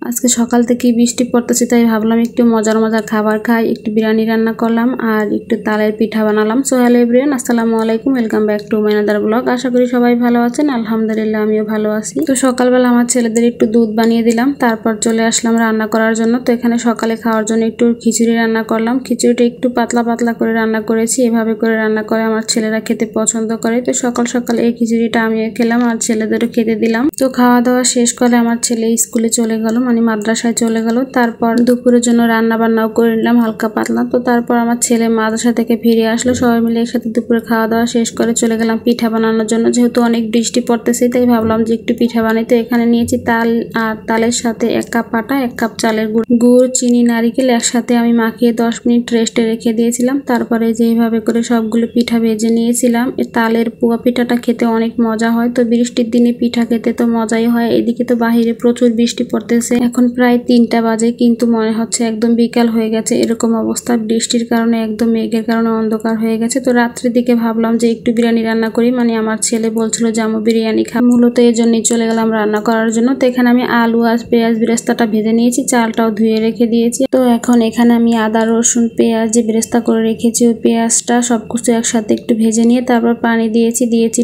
আজকে সকাল থেকে বৃষ্টি পড়তেছে, তাই ভাবলাম একটু মজার মজার খাবার খাই। একটু বিরিয়ানি রান্না করলাম আর একটু তালের পিঠা বানালাম। সো হ্যালো এভরিওয়ান, আসসালামু আলাইকুম, welcome back to my another blog. আশা করি সবাই ভালো আছেন। আলহামদুলিল্লাহ আমিও ভালো আছি। তো সকালবেলা আমার ছেলেদের একটু দুধ বানিয়ে দিলাম, তারপর চলে আসলাম রান্না করার জন্য। তো এখানে সকালে খাওয়ার জন্য একটু খিচুড়ি রান্না করলাম। খিচুড়িটা একটু পাতলা পাতলা করে রান্না করেছি। এভাবে করে রান্না করে আমার ছেলেরা খেতে পছন্দ করে। তো সকাল সকাল এই খিচুড়িটা আমিও খেলাম আর ছেলেদেরও খেতে দিলাম। তো খাওয়া দাওয়া শেষ করে আমার ছেলে স্কুলে চলে গেল, মানে মাদ্রাসায় চলে গেল। তারপর দুপুরের জন্য রান্না বান্নাও করে নিলাম হালকা পাতলা। তো তারপর আমার ছেলে মাদ্রাসা থেকে ফিরে আসলো, সবাই মিলে একসাথে দুপুরে খাওয়া দাওয়া শেষ করে চলে গেলাম পিঠা বানানোর জন্য। যেহেতু অনেক বৃষ্টি পড়তেছে, তাই ভাবলাম যে একটু পিঠা বানাই। তো এখানে নিয়েছি তাল, আর তালের সাথে 1 কাপ আটা, 1 কাপ চালের গুড়, চিনি, নারিকেল একসাথে আমি মাখিয়ে 10 মিনিট রেস্টে রেখে দিয়েছিলাম। তারপরে যেভাবে করে সবগুলো পিঠা ভেজে নিয়েছিলাম। তালের পোয়া পিঠাটা খেতে অনেক মজা হয়। তো বৃষ্টির দিনে পিঠা খেতে তো মজাই হয়। এদিকে তো বাহিরে প্রচুর বৃষ্টি পড়তেছে, এখন প্রায় 3টা বাজে, কিন্তু মনে হচ্ছে একদম বিকাল হয়ে গেছে। এরকম অবস্থা, বৃষ্টির কারণে একদম মেঘের কারণে অন্ধকার হয়ে গেছে। তো রাত্রের দিকে ভাবলাম যে একটু বিরিয়ানি রান্না করি, মানে আমার ছেলে বলছিল যে আমি বিরিয়ানি খাই, মূলত এই জন্যই চলে গেলাম রান্না করার জন্য। তো এখানে আমি আলু আর পেঁয়াজ বেরেস্তাটা ভেজে নিয়েছি, চালটাও ধুয়ে রেখে দিয়েছি। তো এখন এখানে আমি আদা রসুন পেঁয়াজ যে বেরেস্তা করে রেখেছি, ওই পেঁয়াজটা সবকিছু একসাথে একটু ভেজে নিয়ে তারপর পানি দিয়েছি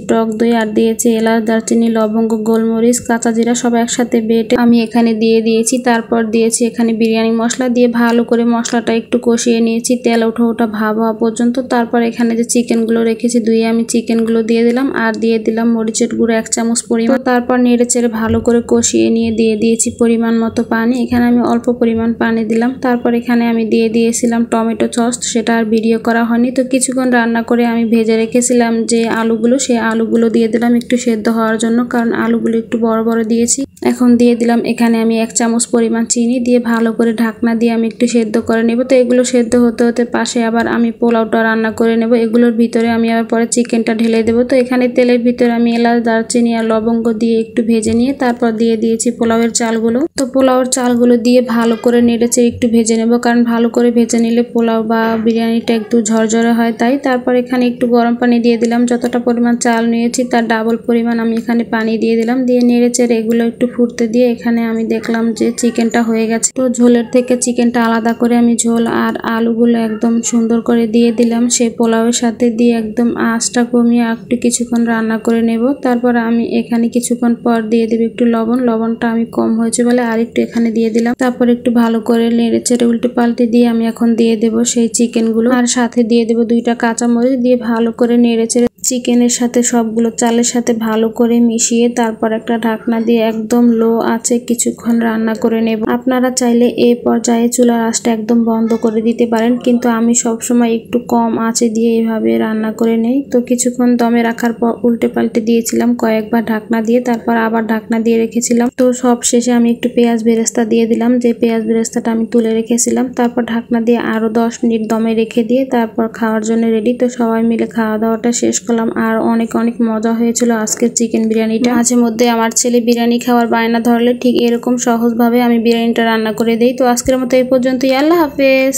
টক দই, আর দিয়েছি এলাচ, দারচিনি, লবঙ্গ, গোলমরিচ, কাঁচা জিরা সব একসাথে বেটে আমি এখানে দিয়ে দিয়েছি। তারপর দিয়েছি এখানে বিরিয়ানি মশলা, দিয়ে ভালো করে মশলাটা একটু কষিয়ে নিয়েছি তেল ওঠা ভাব হওয়া পর্যন্ত। তারপর এখানে যে চিকেনগুলো রেখেছি ধুয়ে আমি চিকেনগুলো দিয়ে দিলাম, আর দিয়ে দিলাম মরিচের গুঁড়ো 1 চামচ পরিমাণ। তারপর নেড়ে চেড়ে ভালো করে কষিয়ে নিয়ে দিয়ে দিয়েছি পরিমাণ মতো পানি। এখানে আমি অল্প পরিমাণ পানি দিলাম। তারপর এখানে আমি দিয়ে দিয়েছিলাম টমেটো সস, সেটা আর ভিডিও করা হয়নি। তো কিছুক্ষণ রান্না করে আমি ভেজে রেখেছিলাম যে আলুগুলো, সেই আলুগুলো দিয়ে দিলাম একটু সেদ্ধ হওয়ার জন্য, কারণ আলুগুলো একটু বড় বড় দিয়েছি। এখন দিয়ে দিলাম এখানে আমি 1 চামচ পরিমাণ চিনি, দিয়ে ভালো করে ঢাকনা দিয়ে আমি একটু সেদ্ধ করে নেব। তো এগুলো সেদ্ধ হতে হতে পাশে আবার আমি পোলাওটা রান্না করে নেব। এগুলোর ভিতরে আমি আবার পরে চিকেনটা ঢেলে দেবো। তো এখানে তেলের ভিতরে আমি এলাচ, দারচিনি আর লবঙ্গ দিয়ে একটু ভেজে নিয়ে তারপর দিয়ে দিয়েছি পোলাওয়ের চালগুলো। তো পোলাওয়ের চালগুলো দিয়ে ভালো করে নেড়েছে একটু ভেজে নেব, কারণ ভালো করে ভেজে নিলে পোলাও বা বিরিয়ানিটা একটু ঝরঝরে হয়। তাই তারপর এখানে একটু গরম পানি দিয়ে দিলাম, যতটা পরিমাণ চাল নিয়েছি তার ডাবল পরিমাণ আমি এখানে পানি দিয়ে দিলাম। দিয়ে নেড়ে চেড়ে এগুলো একটু ফুটতে দিয়ে এখানে আমি দেখলাম যে চিকেনটা হয়ে গেছে। তো ঝোলের থেকে চিকেনটা আলাদা করে আমি ঝোল আর আলুগুলো একদম সুন্দর করে দিয়ে দিলাম সেই পোলাওয়ের সাথে, দিয়ে একদম আঁচটা কমিয়ে একটু কিছুক্ষণ রান্না করে নেব। তারপর আমি এখানে কিছুক্ষণ পর দিয়ে দেব একটু লবণটা আমি কম হয়েছে বলে আর একটু এখানে দিয়ে দিলাম। তারপর একটু ভালো করে নেড়ে চেড়ে উল্টে পাল্টে দিয়ে আমি এখন দিয়ে দেব সেই চিকেনগুলো, আর সাথে দিয়ে দেব 2টা কাঁচামরিচ, দিয়ে ভালো করে নেড়ে চেড়ে চিকেনের সাথে সবগুলো চালের সাথে ভালো করে মিশিয়ে তারপর একটা ঢাকনা দিয়ে একদম লো আঁচে কিছুক্ষণ রান্না করে নেব। আপনারা চাইলে এই পর্যায়ে চুলার আঁচটা একদম বন্ধ করে দিতে পারেন, কিন্তু আমি সবসময় একটু কম আঁচে দিয়ে এভাবে রান্না করে নেই। তো কিছুক্ষণ দমে রাখার পর উল্টে পাল্টে দিয়েছিলাম কয়েকবার ঢাকনা দিয়ে, তারপর আবার ঢাকনা দিয়ে রেখেছিলাম। তো সব শেষে আমি একটু পেঁয়াজ বেরেস্তা দিয়ে দিলাম, যে পেঁয়াজ বেরেস্তাটা আমি তুলে রেখেছিলাম। তারপর ঢাকনা দিয়ে আরো 10 মিনিট দমে রেখে দিয়ে তারপর খাওয়ার জন্য রেডি। তো সবাই মিলে খাওয়া দাওয়াটা শেষ করলাম, আর অনেক মজা হয়েছিল আজকের চিকেন বিরিয়ানিটা। মাঝে মধ্যে আমার ছেলে বিরিয়ানি খাওয়ার বায়না ধরলে ঠিক এরকম সহজভাবে আমি বিরিয়ানিটা রান্না করে দিই। তো আজকের মতো এই পর্যন্তই, আল্লাহ হাফেজ।